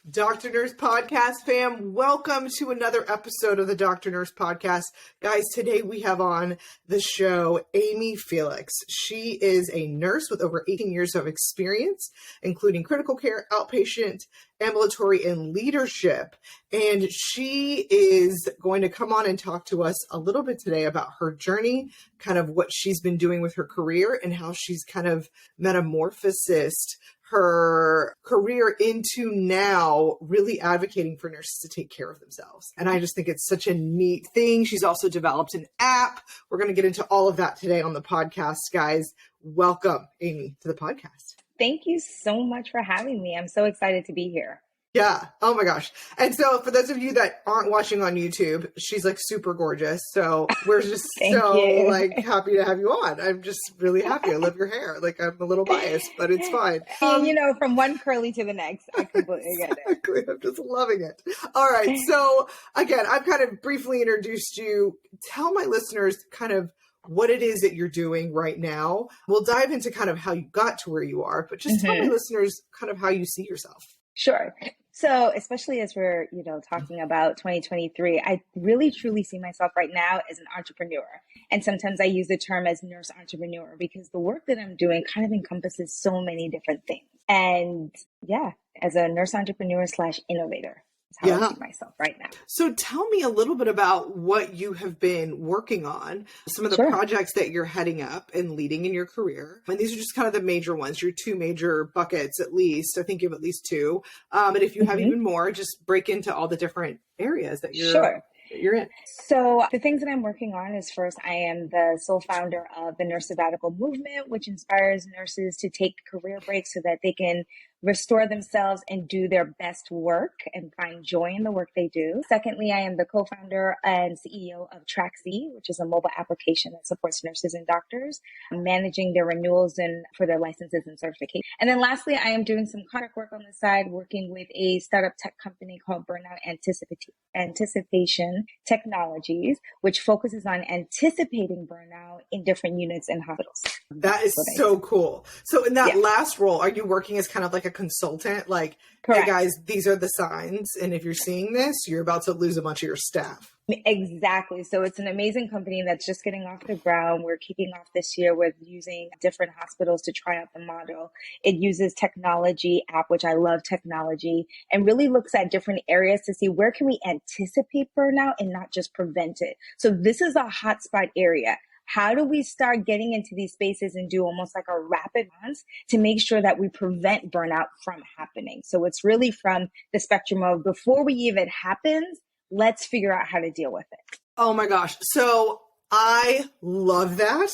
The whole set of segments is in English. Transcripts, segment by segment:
Dr. Nurse Podcast fam, welcome to another episode of the Dr. Nurse Podcast. Guys, today we have on the show Amy Felix. She is a nurse with over 18 years of experience, including critical care, outpatient, ambulatory, and leadership. And she is going to come on and talk to us a little bit today about her journey, kind of what she's been doing with her career and how she's kind of metamorphosed her career into now really advocating for nurses to take care of themselves. And I just think it's such a neat thing. She's also developed an app. We're going to get into all of that today on the podcast, guys. Welcome, Amy, to the podcast. Thank you so much for having me. I'm so excited to be here. Yeah. Oh my gosh. And so for those of you that aren't watching on YouTube, she's like super gorgeous. So we're just like happy to have you on. I'm just really happy. I love your hair. Like I'm a little biased, but it's fine. From one curly to the next, I completely get it. Exactly. I'm just loving it. All right. So again, I've kind of briefly introduced you. Tell my listeners kind of what it is that you're doing right now. We'll dive into kind of how you got to where you are, but just tell my listeners kind of how you see yourself. Sure. So especially as we're, talking about 2023, I really truly see myself right now as an entrepreneur. And sometimes I use the term as nurse entrepreneur because the work that I'm doing kind of encompasses so many different things. And yeah, as a nurse entrepreneur / innovator. That's how I see myself right now. So tell me a little bit about what you have been working on, some of the projects that you're heading up and leading in your career. And these are just kind of the major ones, your two major buckets, at least. I think you have at least two. And if you have even more, just break into all the different areas that you're in. So the things that I'm working on is first, I am the sole founder of the Nurse Sabbatical movement, which inspires nurses to take career breaks so that they can restore themselves and do their best work and find joy in the work they do. Secondly, I am the co-founder and CEO of TrackZ, which is a mobile application that supports nurses and doctors, managing their renewals and for their licenses and certification. And then lastly, I am doing some contract work on the side, working with a startup tech company called Burnout Anticipation Technologies, which focuses on anticipating burnout in different units and hospitals. That is so cool. So in that last role, are you working as kind of like a consultant? Like, correct. Hey guys, these are the signs. And if you're seeing this, you're about to lose a bunch of your staff. Exactly. So it's an amazing company that's just getting off the ground. We're kicking off this year with using different hospitals to try out the model. It uses technology app, which I love technology, and really looks at different areas to see where can we anticipate burnout and not just prevent it. So this is a hotspot area. How do we start getting into these spaces and do almost like a rapid response to make sure that we prevent burnout from happening? So it's really from the spectrum of before we even happens, let's figure out how to deal with it. Oh my gosh. So I love that.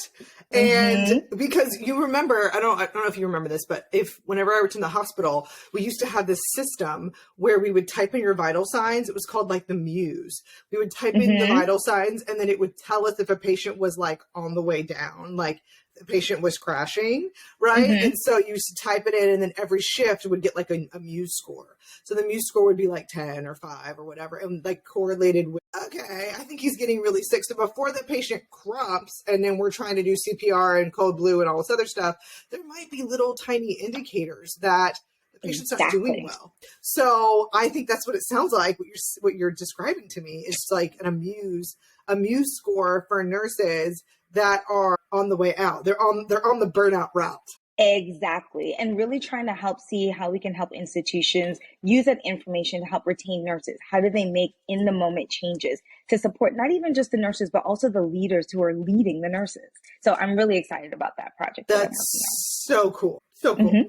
And because you remember, I don't know if you remember this, but whenever I worked in the hospital, we used to have this system where we would type in your vital signs. It was called like the Muse. We would type in the vital signs and then it would tell us if a patient was like on the way down, like the patient was crashing, right? And so you used to type it in and then every shift would get like a Muse score. So the Muse score would be like 10 or 5 or whatever, and like correlated with, okay, I think he's getting really sick. So before the patient crumps and then we're trying to do CPR and code blue and all this other stuff, there might be little tiny indicators that the patient's not doing well. So I think that's what it sounds like. What you're describing to me is like a Muse score for nurses that are on the way out. They're on the burnout route. Exactly. And really trying to help see how we can help institutions use that information to help retain nurses. How do they make in the moment changes to support not even just the nurses, but also the leaders who are leading the nurses? So I'm really excited about that project. That's so cool. So cool.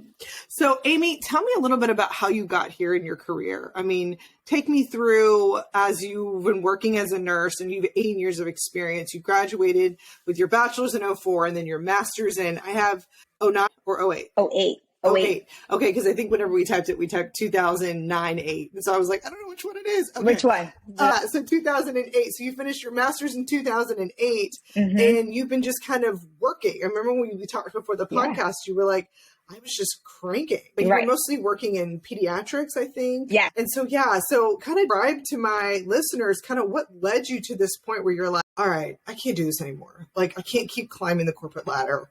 So Amy, tell me a little bit about how you got here in your career. I mean, take me through as you've been working as a nurse and you've 18 years of experience. You graduated with your bachelor's in 04 and then your master's in, I have 09 or 08? 08. Okay, because I think whenever we typed 2009, 8. And so I was like, I don't know which one it is. Okay. Which one? So 2008. So you finished your master's in 2008 and you've been just kind of working. I remember when we talked before the podcast, you were like, I was just cranking. But you were mostly working in pediatrics, I think. Yeah. And so, so kind of describe to my listeners kind of what led you to this point where you're like, all right, I can't do this anymore. Like, I can't keep climbing the corporate ladder.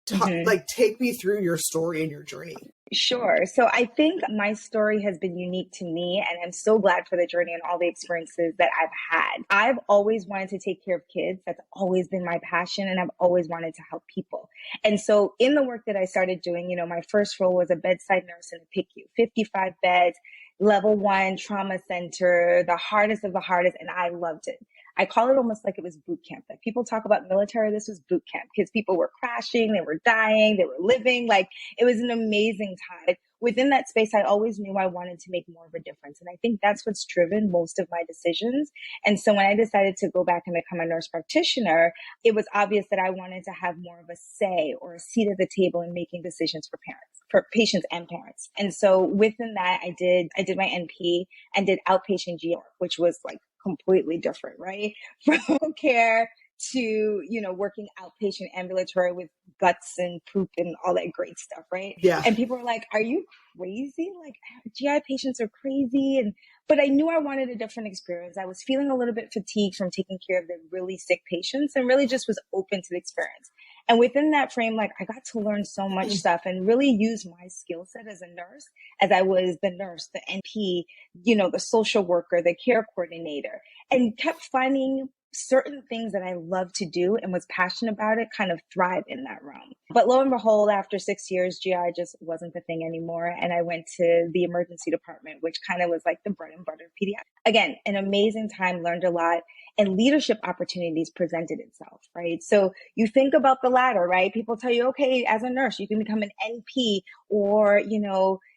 Mhm. Like, take me through your story and your journey. Sure. So I think my story has been unique to me, and I'm so glad for the journey and all the experiences that I've had. I've always wanted to take care of kids. That's always been my passion, and I've always wanted to help people. And so in the work that I started doing, my first role was a bedside nurse in a PICU, 55 beds, level 1 trauma center, the hardest of the hardest, and I loved it. I call it almost like it was boot camp. Like people talk about military, this was boot camp because people were crashing, they were dying, they were living. Like it was an amazing time. Within that space, I always knew I wanted to make more of a difference. And I think that's what's driven most of my decisions. And so when I decided to go back and become a nurse practitioner, it was obvious that I wanted to have more of a say or a seat at the table in making decisions for parents, for patients and parents. And so within that, I did my NP and did outpatient GR, which was like completely different, right? From care to, working outpatient ambulatory with guts and poop and all that great stuff, right? Yeah. And people were like, are you crazy? Like GI patients are crazy. But I knew I wanted a different experience. I was feeling a little bit fatigued from taking care of the really sick patients and really just was open to the experience. And within that frame, like I got to learn so much stuff and really use my skill set as a nurse, as I was the nurse, the NP, the social worker, the care coordinator, and kept finding certain things that I love to do and was passionate about it kind of thrive in that realm. But lo and behold, after 6 years, GI just wasn't the thing anymore. And I went to the emergency department, which kind of was like the bread and butter of pediatrics. Again, an amazing time, learned a lot, and leadership opportunities presented itself, right? So you think about the ladder, right? People tell you, okay, as a nurse, you can become an NP or,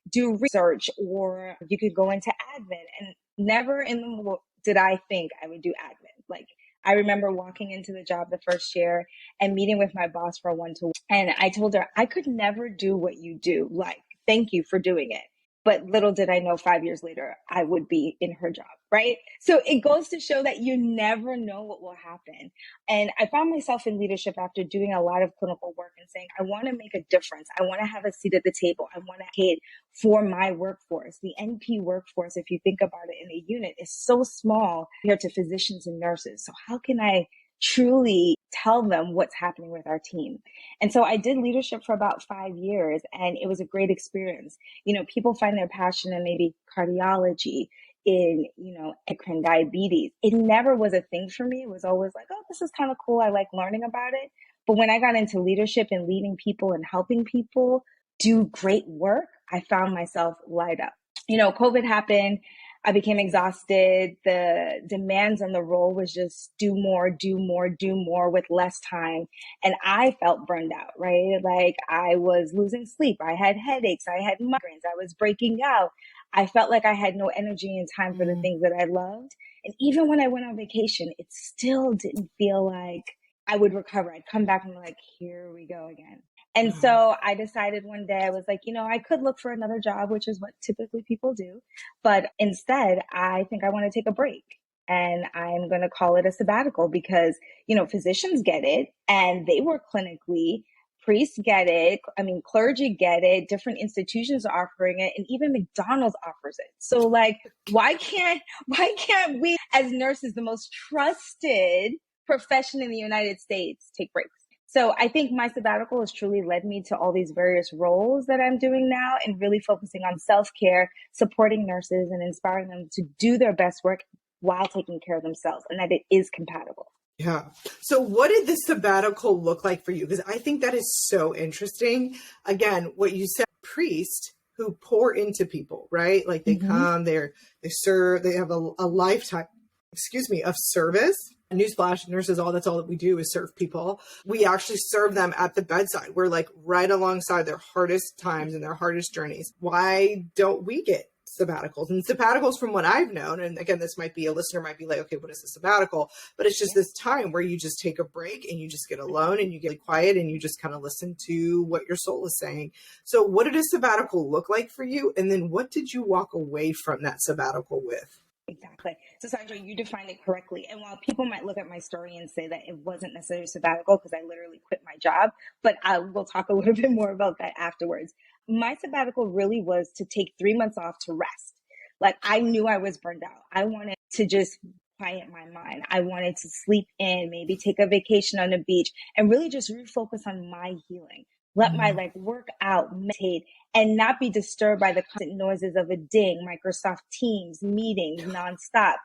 do research, or you could go into admin. And never in the world did I think I would do admin. Like I remember walking into the job the first year and meeting with my boss for a one-to-one. And I told her, I could never do what you do. Like, thank you for doing it. But little did I know 5 years later, I would be in her job, right? So it goes to show that you never know what will happen. And I found myself in leadership after doing a lot of clinical work and saying, I want to make a difference. I want to have a seat at the table. I want to advocate for my workforce. The NP workforce, if you think about it in a unit, is so small compared to physicians and nurses. So how can I truly tell them what's happening with our team? And so I did leadership for about 5 years, and it was a great experience. People find their passion in maybe cardiology, in, endocrine diabetes. It never was a thing for me. It was always like, oh, this is kind of cool. I like learning about it. But when I got into leadership and leading people and helping people do great work, I found myself light up. COVID happened. I became exhausted. The demands on the role was just do more, do more, do more with less time. And I felt burned out, right? Like I was losing sleep. I had headaches. I had migraines. I was breaking out. I felt like I had no energy and time for the things that I loved. And even when I went on vacation, it still didn't feel like I would recover. I'd come back and be like, here we go again. And so I decided one day, I was like, I could look for another job, which is what typically people do. But instead, I think I want to take a break. And I'm going to call it a sabbatical because, physicians get it and they work clinically. Priests get it. I mean, clergy get it. Different institutions are offering it. And even McDonald's offers it. So like, why can't we as nurses, the most trusted profession in the United States, take breaks? So I think my sabbatical has truly led me to all these various roles that I'm doing now and really focusing on self-care, supporting nurses and inspiring them to do their best work while taking care of themselves, and that it is compatible. Yeah. So what did the sabbatical look like for you? Because I think that is so interesting. Again, what you said, priests who pour into people, right? Like they come, they serve, they have a lifetime, of service. Newsflash, nurses, that's all that we do is serve people. We actually serve them at the bedside. We're like right alongside their hardest times and their hardest journeys. Why don't we get sabbaticals? And sabbaticals, from what I've known, and again, this might be, a listener might be like, okay, what is a sabbatical? But it's just this time where you just take a break and you just get alone and you get quiet and you just kind of listen to what your soul is saying. So what did a sabbatical look like for you? And then what did you walk away from that sabbatical with? Exactly. So Sandra, you defined it correctly. And while people might look at my story and say that it wasn't necessarily sabbatical because I literally quit my job, but I will talk a little bit more about that afterwards. My sabbatical really was to take 3 months off to rest. Like I knew I was burned out. I wanted to just quiet my mind. I wanted to sleep in, maybe take a vacation on the beach and really just refocus on my healing. let my work out, meditate, and not be disturbed by the constant noises of a ding, Microsoft Teams, meetings nonstop.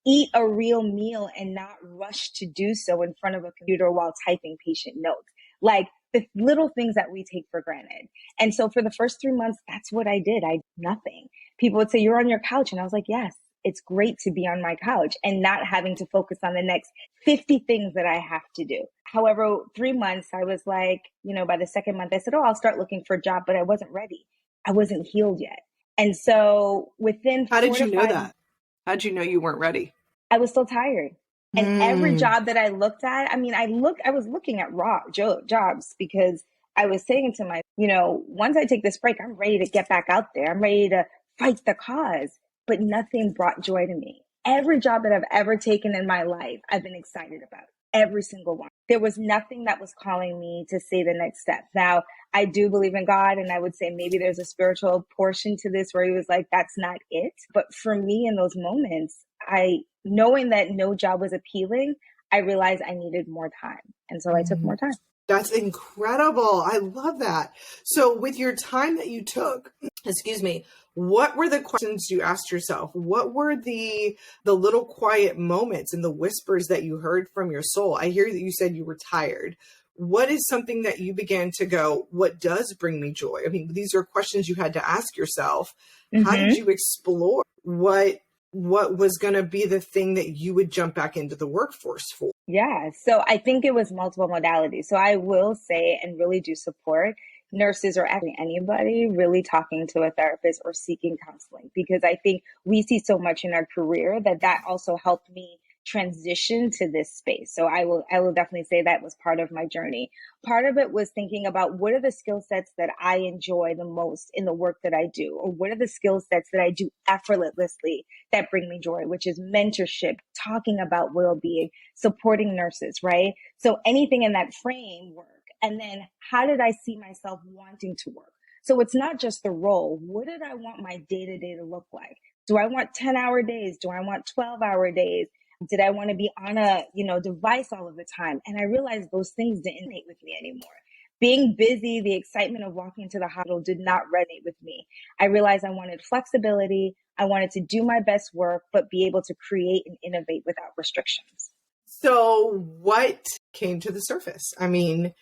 Eat a real meal and not rush to do so in front of a computer while typing patient notes. Like the little things that we take for granted. And so for the first 3 months, that's what I did. I did nothing. People would say, you're on your couch. And I was like, yes, it's great to be on my couch and not having to focus on the next 50 things that I have to do. However, 3 months, I was like, by the second month, I said, I'll start looking for a job, but I wasn't ready. I wasn't healed yet. And so within How did you know that? How did you know you weren't ready? I was still tired. And every job that I looked at, I was looking at raw jobs because I was saying to myself, once I take this break, I'm ready to get back out there. I'm ready to fight the cause, but nothing brought joy to me. Every job that I've ever taken in my life, I've been excited about. Every single one. There was nothing that was calling me to say the next step. Now, I do believe in God, and I would say maybe there's a spiritual portion to this where he was like, that's not it. But for me in those moments, knowing that no job was appealing, I realized I needed more time. And so I took more time. That's incredible. I love that. So with your time that you took, what were the questions you asked yourself? What were the little quiet moments and the whispers that you heard from your soul? I hear that you said you were tired. What is something that you began to go, what does bring me joy? I mean, these are questions you had to ask yourself. How did you explore what was going to be the thing that you would jump back into the workforce for? Yeah. So I think it was multiple modalities. So I will say and really do support nurses or actually anybody really talking to a therapist or seeking counseling, because I think we see so much in our career that also helped me transition to this space. So I will definitely say that was part of my journey. Part of it was thinking about what are the skill sets that I enjoy the most in the work that I do, or what are the skill sets that I do effortlessly that bring me joy, which is mentorship, talking about well-being, supporting nurses, right? So anything in that framework. And then how did I see myself wanting to work? So it's not just the role. What did I want my day-to-day to look like? Do I want 10-hour days? Do I want 12-hour days? Did I want to be on a, device all of the time? And I realized those things didn't resonate with me anymore. Being busy, the excitement of walking into the hospital did not resonate with me. I realized I wanted flexibility. I wanted to do my best work, but be able to create and innovate without restrictions. So what came to the surface? I mean,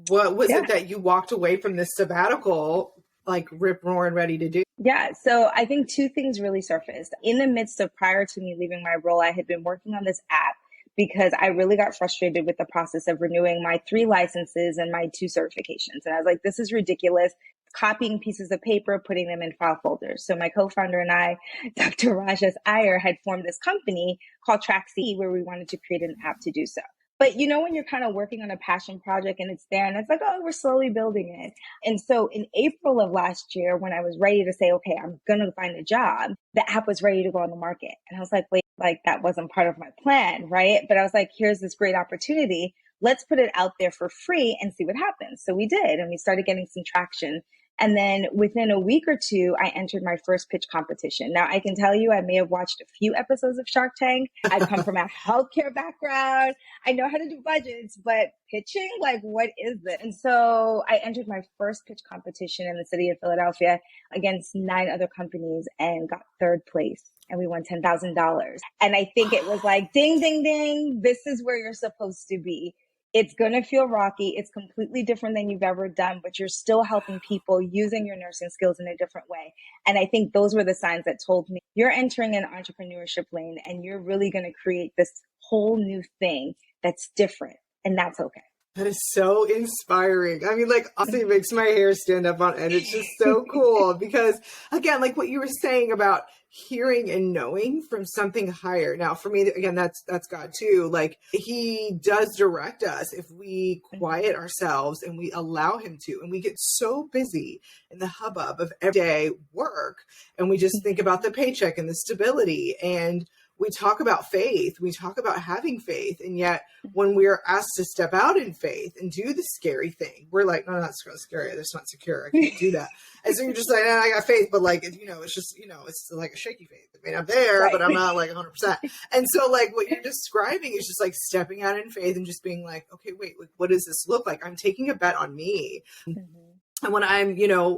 what was it that you walked away from this sabbatical like rip roaring ready to do? Yeah. So I think two things really surfaced. In the midst of prior to me leaving my role, I had been working on this app because I really got frustrated with the process of renewing my 3 licenses and my 2 certifications. And I was like, this is ridiculous. Copying pieces of paper, putting them in file folders. So my co-founder and I, Dr. Rajas Iyer, had formed this company called TrackC where we wanted to create an app to do so. But when you're kind of working on a passion project and it's there and it's like, oh, we're slowly building it. And so in April of last year, when I was ready to say, okay, I'm going to find a job, the app was ready to go on the market. And I was like, wait, that wasn't part of my plan, right? But I was like, here's this great opportunity. Let's put it out there for free and see what happens. So we did, and we started getting some traction. And then within a week or 2, I entered my first pitch competition. Now, I can tell you, I may have watched a few episodes of Shark Tank. I come from a healthcare background. I know how to do budgets, but pitching, what is it? And so I entered my first pitch competition in the city of Philadelphia against 9 other companies and got 3rd place. And we won $10,000. And I think it was like, ding, ding, ding. This is where you're supposed to be. It's going to feel rocky. It's completely different than you've ever done, but you're still helping people using your nursing skills in a different way. And I think those were the signs that told me you're entering an entrepreneurship lane and you're really going to create this whole new thing that's different. And that's okay. That is so inspiring. I mean, honestly, it makes my hair stand up on end. It's just so cool because, again, what you were saying about hearing and knowing from something higher. Now, for me, again, that's God too. He does direct us if we quiet ourselves and we allow him to. And we get so busy in the hubbub of everyday work, and we just think about the paycheck and the stability, and we talk about faith, we talk about having faith. And yet when we're asked to step out in faith and do the scary thing, we're like, no, that's so scary. That's not secure. I can't do that. And so you're just like, I got faith, but like, it's just, it's like a shaky faith. I mean, I'm there, but I'm not like 100%. And so like what you're describing is just like stepping out in faith and just being like, okay, wait, what does this look like? I'm taking a bet on me. And when I'm,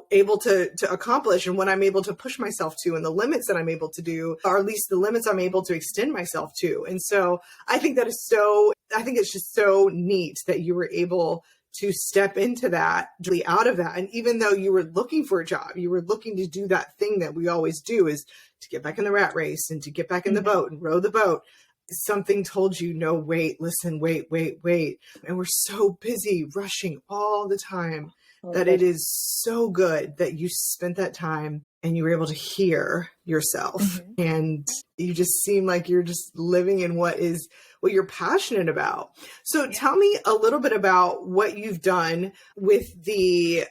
able to accomplish, and when I'm able to push myself to, and the limits that I'm able to do, or at least the limits I'm able to extend myself to. And so I think it's just so neat that you were able to step into that, out of that. And even though you were looking for a job, you were looking to do that thing that we always do, is to get back in the rat race and to get back in the boat and row the boat. Something told you, no, wait, listen, wait. And we're so busy rushing all the time that it is so good that you spent that time and you were able to hear yourself. And you just seem like you're just living in what you're passionate about. So tell me a little bit about what you've done with the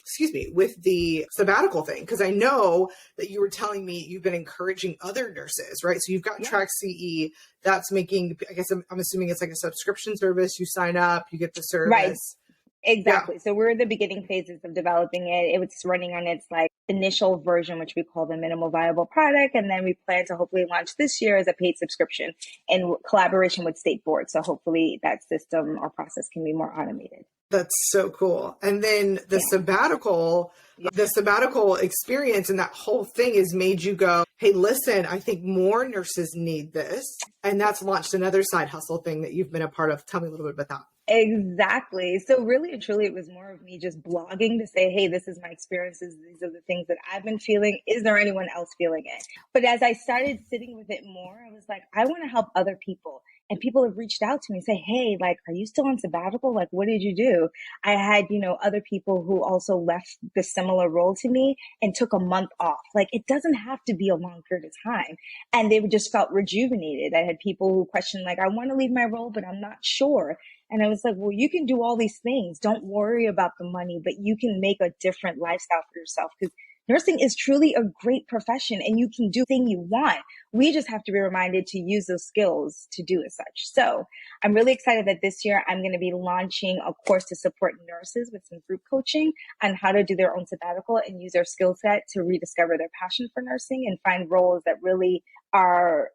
sabbatical thing. Because I know that you were telling me you've been encouraging other nurses, right? So you've got Track CE that's making, I guess I'm assuming it's like a subscription service. You sign up, you get the service. Right. Exactly. Yeah. So we're in the beginning phases of developing it. It was running on its like initial version, which we call the minimal viable product. And then we plan to hopefully launch this year as a paid subscription in collaboration with state boards. So hopefully that system or process can be more automated. That's so cool. And then the sabbatical experience and that whole thing has made you go, hey, listen, I think more nurses need this. And that's launched another side hustle thing that you've been a part of. Tell me a little bit about that. Exactly. So really and truly, it was more of me just blogging to say, hey, this is my experiences. These are the things that I've been feeling. Is there anyone else feeling it? But as I started sitting with it more, I was like, I want to help other people. And people have reached out to me and say, hey, like, are you still on sabbatical? Like, what did you do? I had, other people who also left the similar role to me and took a month off. Like, it doesn't have to be a long period of time. And they just felt rejuvenated. I had people who questioned, like, I want to leave my role, but I'm not sure. And I was like, well, you can do all these things. Don't worry about the money, but you can make a different lifestyle for yourself, because nursing is truly a great profession and you can do anything you want. We just have to be reminded to use those skills to do as such. So I'm really excited that this year I'm going to be launching a course to support nurses with some group coaching on how to do their own sabbatical and use their skill set to rediscover their passion for nursing and find roles that really are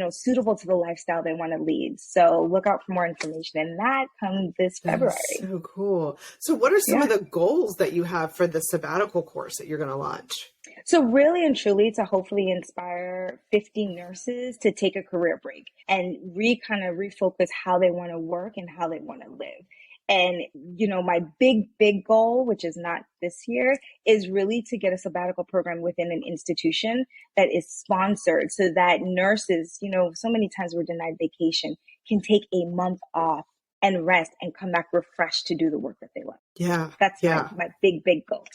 suitable to the lifestyle they want to lead. So look out for more information. And that comes this February. That's so cool. So what are some of the goals that you have for the sabbatical course that you're going to launch? So really and truly to hopefully inspire 50 nurses to take a career break and refocus how they want to work and how they want to live. And, my big goal, which is not this year, is really to get a sabbatical program within an institution that is sponsored so that nurses, so many times we're denied vacation, can take a month off and rest and come back refreshed to do the work that they love. Yeah. That's my big goal.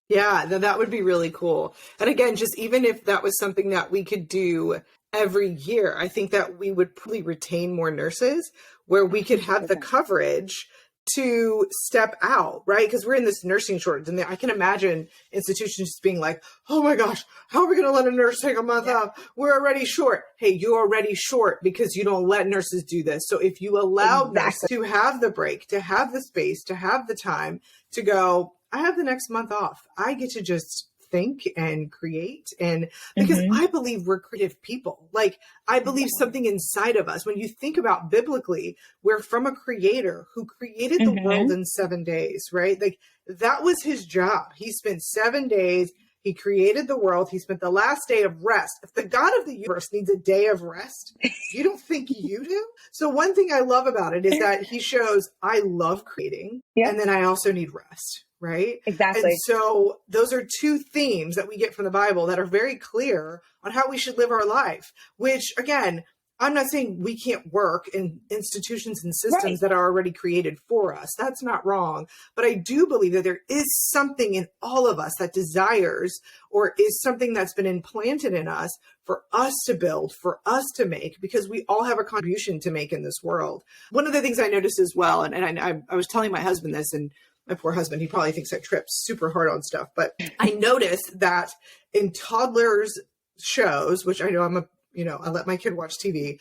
Yeah, that would be really cool. And again, just even if that was something that we could do every year, I think that we would probably retain more nurses where we could have the coverage to step out, right? Because we're in this nursing shortage. And I can imagine institutions just being like, oh my gosh, how are we going to let a nurse take a month off? We're already short. Hey, you're already short because you don't let nurses do this. So if you allow nurses to have the break, to have the space, to have the time to go, I have the next month off. I get to just think and create. And because I believe we're creative people. Like I believe something inside of us, when you think about biblically, we're from a creator who created the world in 7 days, right? Like that was his job. He spent 7 days. He created the world. He spent the last day of rest. If the God of the universe needs a day of rest, you don't think you do? So one thing I love about it is that he shows I love creating and then I also need rest. Right? Exactly. And so those are two themes that we get from the Bible that are very clear on how we should live our life, which again, I'm not saying we can't work in institutions and systems that are already created for us. That's not wrong. But I do believe that there is something in all of us that desires or is something that's been implanted in us for us to build, for us to make, because we all have a contribution to make in this world. One of the things I noticed as well, and I was telling my husband this, and my poor husband, he probably thinks I trip super hard on stuff, but I noticed that in toddlers shows, which I know I'm a I let my kid watch TV.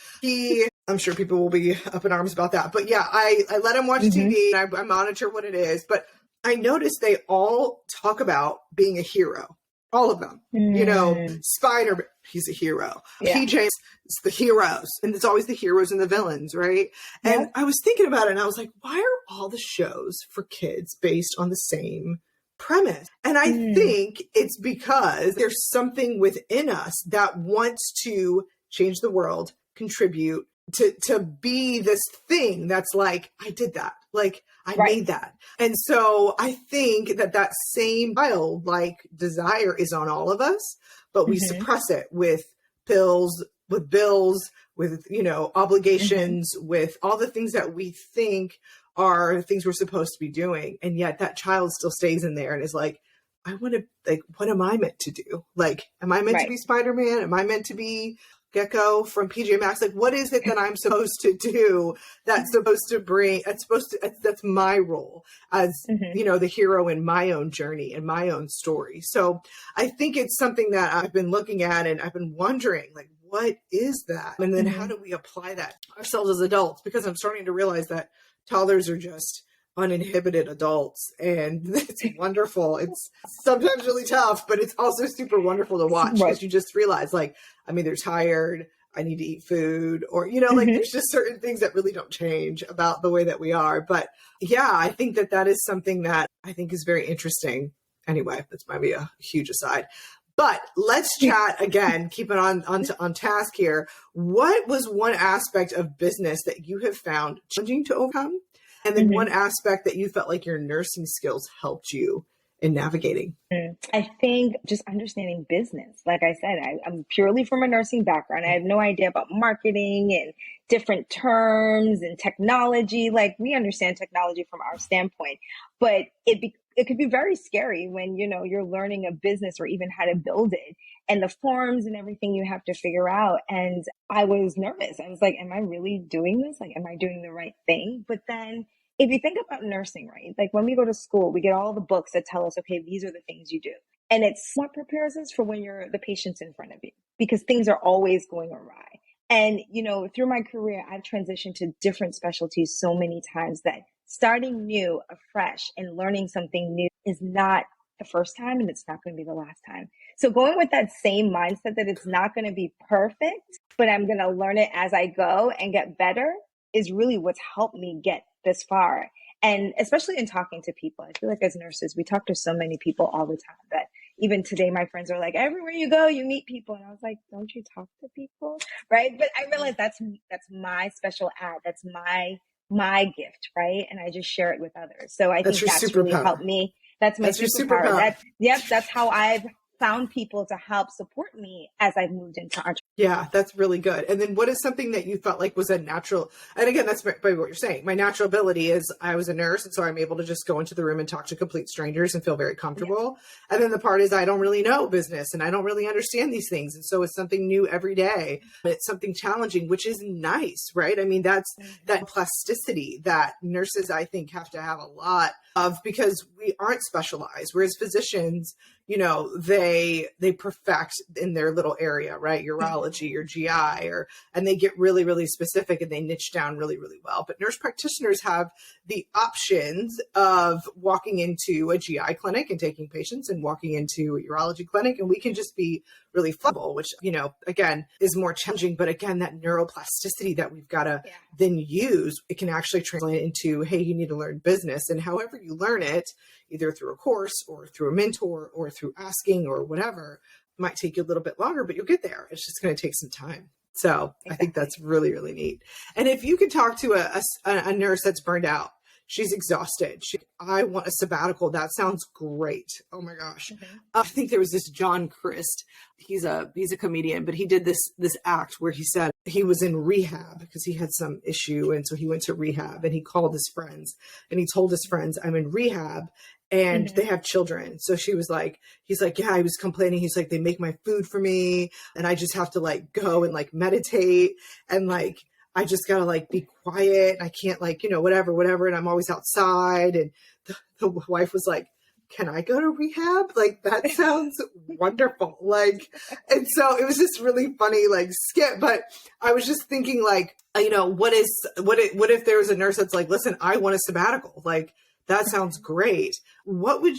I'm sure people will be up in arms about that. But yeah, I let him watch TV and I monitor what it is. But I noticed they all talk about being a hero. All of them. Spider, he's a hero. Yeah. PJ, it's the heroes. And it's always the heroes and the villains, right? Yeah. And I was thinking about it and I was like, why are all the shows for kids based on the same premise? And I think it's because there's something within us that wants to change the world, contribute, to be this thing that's like, I did that. Like, I made that. And so I think that same childlike desire is on all of us, but we suppress it with pills, with bills, with, obligations, with all the things that we think are things we're supposed to be doing. And yet that child still stays in there and is like, I want to, like, what am I meant to do? Like, am I meant to be Spider-Man? Am I meant to be Gecko from PJ Masks? Like, what is it that I'm supposed to do that's that's my role as, the hero in my own journey and my own story. So I think it's something that I've been looking at and I've been wondering, like, what is that? And then how do we apply that ourselves as adults? Because I'm starting to realize that toddlers are just uninhibited adults and it's wonderful. It's sometimes really tough, but it's also super wonderful to watch because you just realize, like, I'm either tired, I need to eat food, or, like there's just certain things that really don't change about the way that we are. But yeah, I think that is something that I think is very interesting. Anyway, that's might be a huge aside. But let's chat again, keep it on task here. What was one aspect of business that you have found challenging to overcome? And then one aspect that you felt like your nursing skills helped you in navigating? I think just understanding business. Like I said, I'm purely from a nursing background. I have no idea about marketing and different terms and technology. Like, we understand technology from our standpoint, but it could be very scary when, you're learning a business or even how to build it and the forms and everything you have to figure out. And I was nervous. I was like, am I really doing this? Like, am I doing the right thing? But then if you think about nursing, right? Like, when we go to school, we get all the books that tell us, okay, these are the things you do. And it's what prepares us for when the patient's in front of you, because things are always going awry. And, through my career, I've transitioned to different specialties so many times that starting new, afresh, and learning something new is not the first time and it's not going to be the last time. So going with that same mindset that it's not going to be perfect, but I'm going to learn it as I go and get better is really what's helped me get this far. And especially in talking to people, I feel like as nurses, we talk to so many people all the time that even today, my friends are like, everywhere you go, you meet people. And I was like, don't you talk to people? Right. But I realized that's my special ad. That's my gift. Right. And I just share it with others. So I think that's really helped me. That's my superpower. That's how I've found people to help support me as I've moved into entrepreneurship. Yeah, that's really good. And then what is something that you felt like was a natural, and again, that's by what you're saying. My natural ability is I was a nurse, and so I'm able to just go into the room and talk to complete strangers and feel very comfortable. Yeah. And then the part is I don't really know business and I don't really understand these things. And so it's something new every day. It's something challenging, which is nice, right? I mean, that's that plasticity that nurses, I think, have to have a lot of, because we aren't specialized. Whereas physicians, they perfect in their little area, right? Urology or GI, and they get really, really specific and they niche down really, really well. But nurse practitioners have the options of walking into a GI clinic and taking patients and walking into a urology clinic, and we can just be really flexible, which, again, is more challenging. But again, that neuroplasticity that we've got to then use, it can actually translate into, hey, you need to learn business. And however you learn it, either through a course or through a mentor or through asking or whatever, it might take you a little bit longer, but you'll get there. It's just going to take some time. So I think that's really, really neat. And if you could talk to a nurse that's burned out, she's exhausted, I want a sabbatical. That sounds great. Oh my gosh. I think there was this John Christ. He's a comedian, but he did this act where he said he was in rehab because he had some issue. And so he went to rehab and he called his friends and he told his friends, I'm in rehab and they have children. So he's like, yeah, I was complaining. He's like, they make my food for me and I just have to like go and like meditate and like, I just gotta like be quiet. I can't like, whatever. And I'm always outside. And the wife was like, can I go to rehab? Like, that sounds wonderful. Like, and so it was just really funny, like, skit. But I was just thinking, like, you know, what if there was a nurse that's like, listen, I want a sabbatical. Like, that sounds great. What would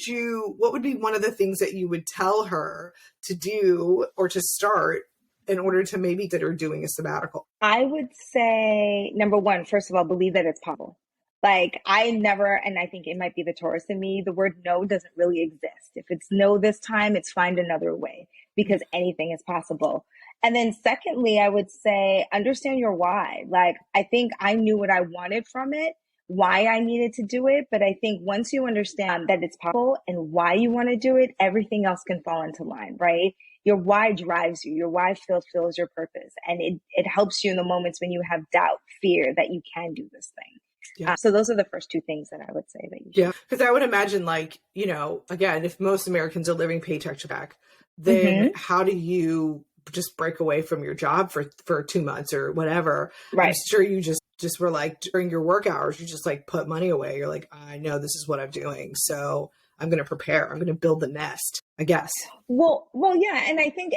be one of the things that you would tell her to do or to start in order to maybe consider doing a sabbatical? I would say, number one, first of all, believe that it's possible. Like, I never, and I think it might be the Taurus in me, the word no doesn't really exist. If it's no this time, it's find another way, because anything is possible. And then secondly, I would say, understand your why. Like, I think I knew what I wanted from it, why I needed to do it. But I think once you understand that it's possible and why you want to do it, everything else can fall into line, right? Your why drives you. Your why fulfills your purpose. And it helps you in the moments when you have doubt, fear that you can do this thing. Yeah. So those are the first two things that I would say that you should. Yeah. Because I would imagine, like, you know, again, if most Americans are living paycheck to back, then how do you just break away from your job for 2 months or whatever? Right. I'm sure you just were like, during your work hours, you just like put money away. You're like, I know this is what I'm doing, so I'm going to prepare. I'm going to build the nest, I guess. Well, yeah. And I think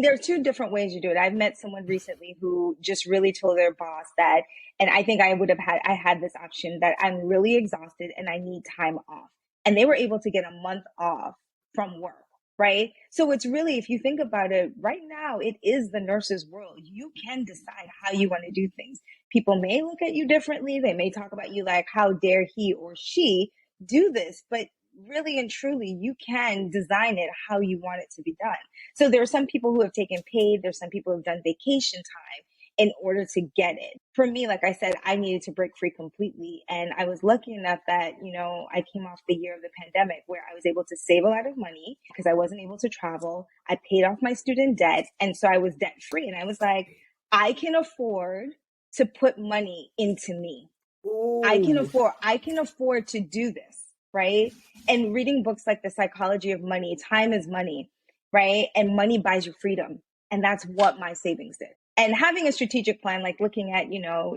there are two different ways you do it. I've met someone recently who just really told their boss that, and I think I had this option, that I'm really exhausted and I need time off. And they were able to get a month off from work, right? So it's really, if you think about it, right now, it is the nurse's world. You can decide how you want to do things. People may look at you differently. They may talk about you like, how dare he or she do this? But really and truly, you can design it how you want it to be done. So there are some people who have taken paid. There's some people who have done vacation time in order to get it. For me, like I said, I needed to break free completely. And I was lucky enough that, you know, I came off the year of the pandemic where I was able to save a lot of money because I wasn't able to travel. I paid off my student debt. And so I was debt free. And I was like, I can afford to put money into me. Ooh. I can afford to do this. Right. And reading books like The Psychology of Money, time is money, right? And money buys you freedom. And that's what my savings did. And having a strategic plan, like looking at, you know,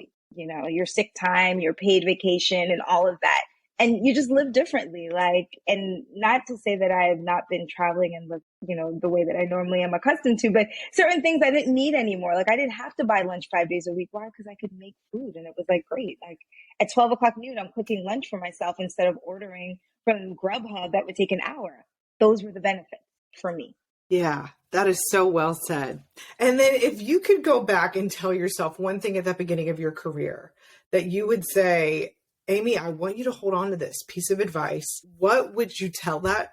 your sick time, your paid vacation and all of that. And you just live differently. Like, and not to say that I have not been traveling and look, you know, the way that I normally am accustomed to, but certain things I didn't need anymore. Like, I didn't have to buy lunch 5 days a week. Why? Because I could make food. And it was like, great. Like at 12 o'clock noon, I'm cooking lunch for myself instead of ordering from Grubhub that would take an hour. Those were the benefits for me. Yeah, that is so well said. And then if you could go back and tell yourself one thing at the beginning of your career that you would say, Amy, I want you to hold on to this piece of advice. What would you tell that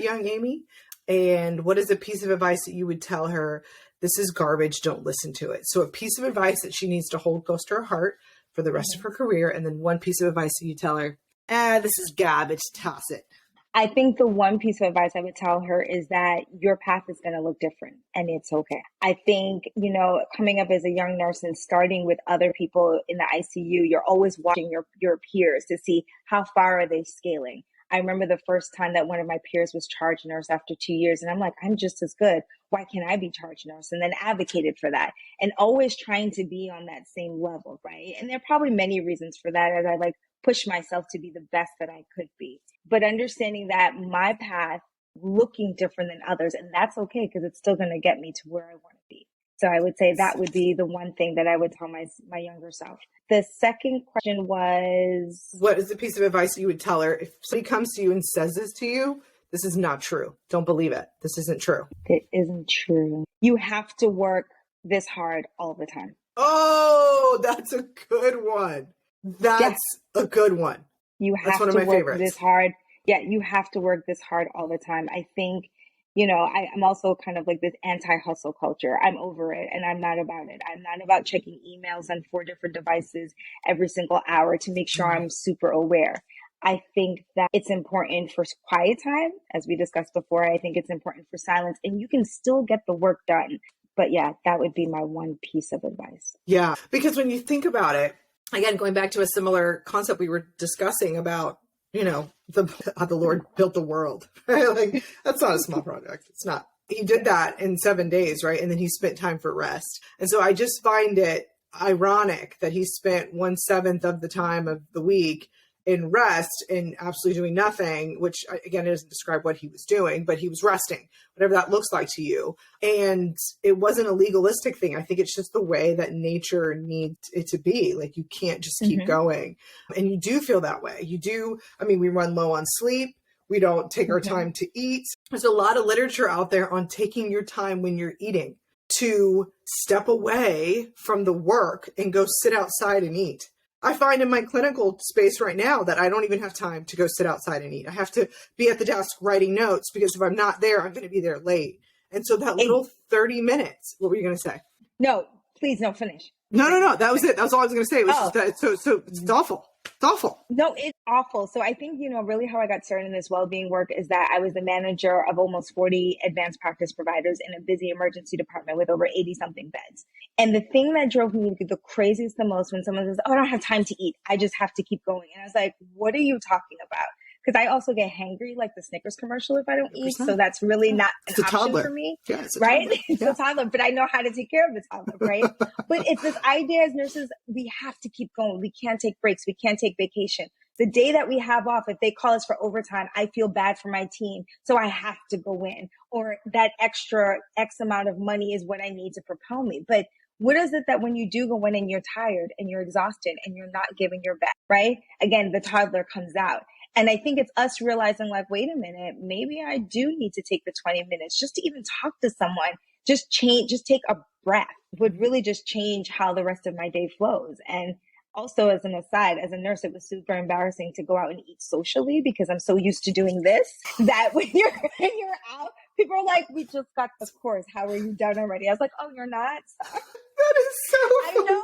young Amy? And what is a piece of advice that you would tell her, this is garbage, don't listen to it? So a piece of advice that she needs to hold close to her heart for the rest of her career. And then one piece of advice that you tell her, this is garbage, toss it. I think the one piece of advice I would tell her is that your path is going to look different and it's okay. I think, you know, coming up as a young nurse and starting with other people in the ICU, you're always watching your peers to see how far are they scaling. I remember the first time that one of my peers was charge nurse after 2 years, and I'm like, I'm just as good. Why can't I be charge nurse? And then advocated for that, and always trying to be on that same level, right? And there are probably many reasons for that, as I push myself to be the best that I could be. But understanding that my path looking different than others, and that's okay because it's still going to get me to where I want to be. So I would say that would be the one thing that I would tell my younger self. The second question was, what is the piece of advice that you would tell her if somebody comes to you and says this to you? This is not true. Don't believe it. This isn't true. It isn't true. You have to work this hard all the time. Oh, that's a good one. That's a good one. You have to work this hard. Yeah, you have to work this hard all the time. I think, you know, I'm also kind of like this anti-hustle culture. I'm over it and I'm not about it. I'm not about checking emails on 4 different devices every single hour to make sure I'm super aware. I think that it's important for quiet time, as we discussed before. I think it's important for silence, and you can still get the work done. But yeah, that would be my one piece of advice. Yeah, because when you think about it, again, going back to a similar concept we were discussing about, you know, how the Lord built the world, right? Like, that's not a small project. It's not. He did that in 7 days, right? And then he spent time for rest. And so I just find it ironic that he spent 1/7 of the time of the week in rest and absolutely doing nothing, which again, it doesn't describe what he was doing, but he was resting, whatever that looks like to you. And it wasn't a legalistic thing. I think it's just the way that nature needs it to be. Like, you can't just keep going. And you do feel that way. You do. I mean, we run low on sleep. We don't take our time to eat. There's a lot of literature out there on taking your time when you're eating, to step away from the work and go sit outside and eat. I find in my clinical space right now that I don't even have time to go sit outside and eat. I have to be at the desk writing notes, because if I'm not there, I'm going to be there late. And so that little 30 minutes, what were you going to say? No, please don't finish. No. That was it. That was all I was going to say. It was just that, so it's awful. It's awful. No, it's awful. So I think, really how I got started in this well-being work is that I was the manager of almost 40 advanced practice providers in a busy emergency department with over 80 something beds. And the thing that drove me the craziest the most, when someone says, oh, I don't have time to eat, I just have to keep going. And I was like, what are you talking about? Because I also get hangry, like the Snickers commercial, if I don't eat. So that's really not an option for me, right? It's a toddler, but I know how to take care of the toddler, right? But it's this idea as nurses, we have to keep going. We can't take breaks. We can't take vacation. The day that we have off, if they call us for overtime, I feel bad for my team, so I have to go in. Or that extra X amount of money is what I need to propel me. But what is it that when you do go in and you're tired and you're exhausted and you're not giving your best, right? Again, the toddler comes out. And I think it's us realizing, like, wait a minute, maybe I do need to take the 20 minutes just to even talk to someone, just take a breath would really just change how the rest of my day flows. And also, as an aside, as a nurse, it was super embarrassing to go out and eat socially, because I'm so used to doing this that when you're out, people are like, we just got the course. How are you done already? I was like, oh, you're not? Sorry. That is so funny.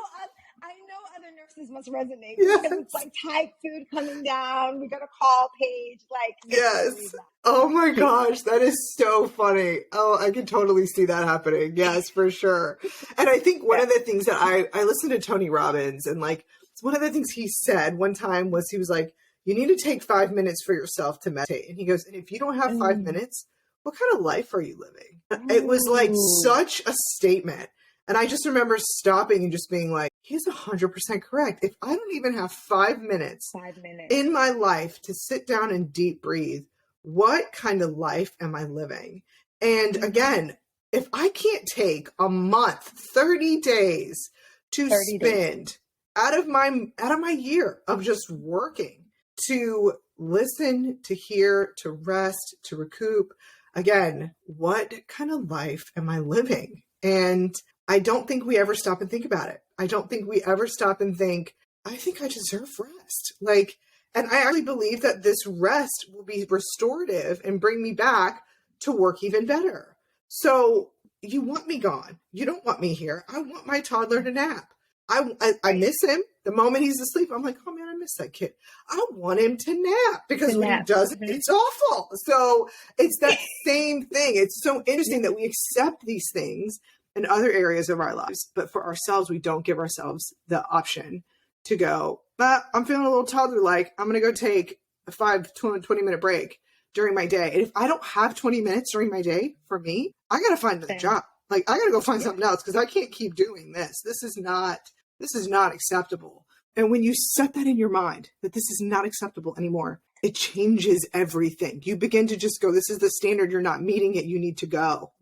I know other nurses must resonate, because it's like Thai food coming down. We got a call page. Like, yes. Oh my gosh, that is so funny. Oh, I can totally see that happening. Yes, for sure. And I think one of the things that I listened to Tony Robbins, and like, one of the things he said one time was, he was like, you need to take 5 minutes for yourself to meditate. And he goes, and if you don't have 5 minutes, what kind of life are you living? It was like such a statement. And I just remember stopping and just being like, he's 100% correct. If I don't even have 5 minutes in my life to sit down and deep breathe, what kind of life am I living? And again, if I can't take a month, 30 days to spend out of my year of just working, to listen, to hear, to rest, to recoup, again, what kind of life am I living? And I don't think we ever stop and think about it. I don't think we ever stop and think, I think I deserve rest. Like, and I actually believe that this rest will be restorative and bring me back to work even better. So you want me gone. You don't want me here. I want my toddler to nap. I miss him. The moment he's asleep, I'm like, oh man, I miss that kid. I want him to nap, because when he doesn't, it's awful. So it's that same thing. It's so interesting that we accept these things in other areas of our lives, but for ourselves, we don't give ourselves the option to go, but I'm feeling a little toddler-like, I'm going to go take a 20-minute break during my day. And if I don't have 20 minutes during my day for me, I got to find another job. Like, I got to go find something else, because I can't keep doing this. This is not acceptable. And when you set that in your mind, that this is not acceptable anymore, it changes everything. You begin to just go, this is the standard. You're not meeting it. You need to go.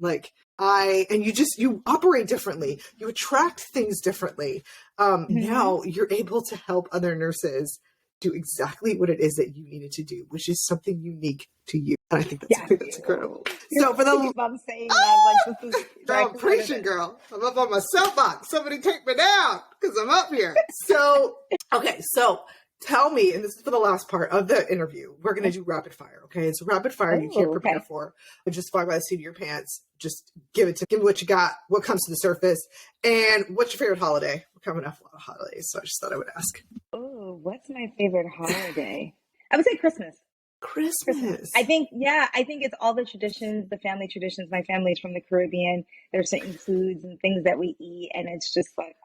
You operate differently. You attract things differently. Now you're able to help other nurses do exactly what it is that you needed to do, which is something unique to you. And I think that's incredible. So for the I'm saying that, this is I'm preaching, girl. I'm up on my soapbox. Somebody take me down, because I'm up here. So okay, so tell me, and this is for the last part of the interview, we're going to do rapid fire. Okay. It's rapid fire. You can't prepare for, but just fly by the seat of your pants. Just give me what you got, what comes to the surface, and what's your favorite holiday? We're coming up on holidays, so I just thought I would ask. Oh, what's my favorite holiday? I would say Christmas. Christmas. I think it's all the traditions, the family traditions. My family's from the Caribbean. There's certain foods and things that we eat, and it's just like,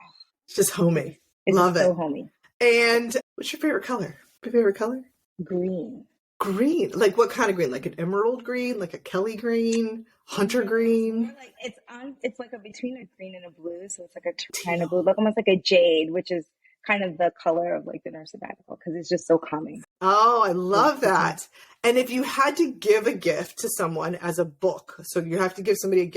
it's just homey. Love it. So homey. And what's your favorite color? Your favorite color? Green. Green. Like what kind of green? Like an emerald green? Like a Kelly green? Hunter green? It's like between a green and a blue. So it's like a kind of blue, like almost like a jade, which is kind of the color of like the nurse sabbatical because it's just so calming. Oh, I love that. And if you had to give a gift to someone as a book, so you have to give somebody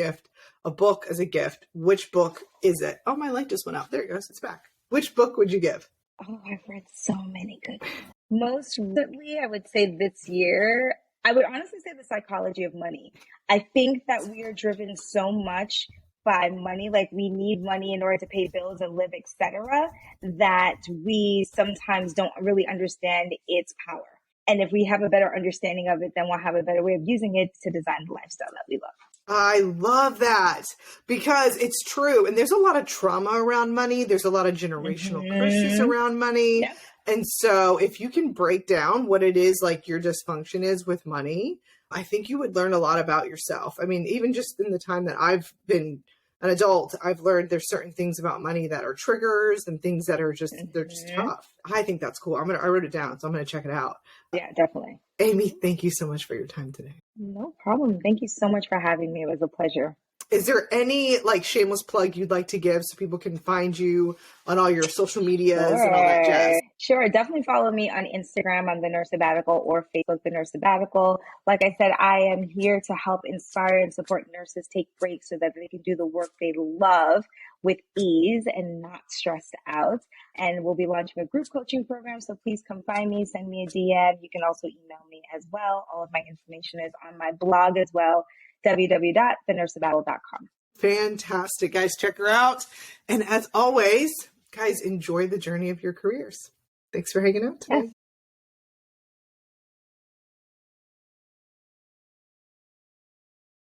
a book as a gift, which book is it? Oh, my light just went out. There it goes. It's back. Which book would you give? Oh, I've read so many good. Most recently, I would say this year, I would honestly say The Psychology of Money. I think that we are driven so much by money, like we need money in order to pay bills and live, etc., that we sometimes don't really understand its power. And if we have a better understanding of it, then we'll have a better way of using it to design the lifestyle that we love. I love that because it's true. And there's a lot of trauma around money. There's a lot of generational curses around money. Yep. And so if you can break down what it is like your dysfunction is with money, I think you would learn a lot about yourself. I mean, even just in the time that I've been an adult, I've learned there's certain things about money that are triggers and things that are just, they're just tough. I think that's cool. I wrote it down, so I'm going to check it out. Yeah, definitely. Amy, thank you so much for your time today. No problem. Thank you so much for having me. It was a pleasure. Is there any like shameless plug you'd like to give so people can find you on all your social medias and all that jazz? Sure. Definitely follow me on Instagram on The Nurse Sabbatical or Facebook, The Nurse Sabbatical. Like I said, I am here to help inspire and support nurses take breaks so that they can do the work they love with ease and not stressed out. And we'll be launching a group coaching program. So please come find me, send me a DM. You can also email me as well. All of my information is on my blog as well, www.thenursesabbatical.com. Fantastic, guys. Check her out. And as always, guys, enjoy the journey of your careers. Thanks for hanging out today. Yes.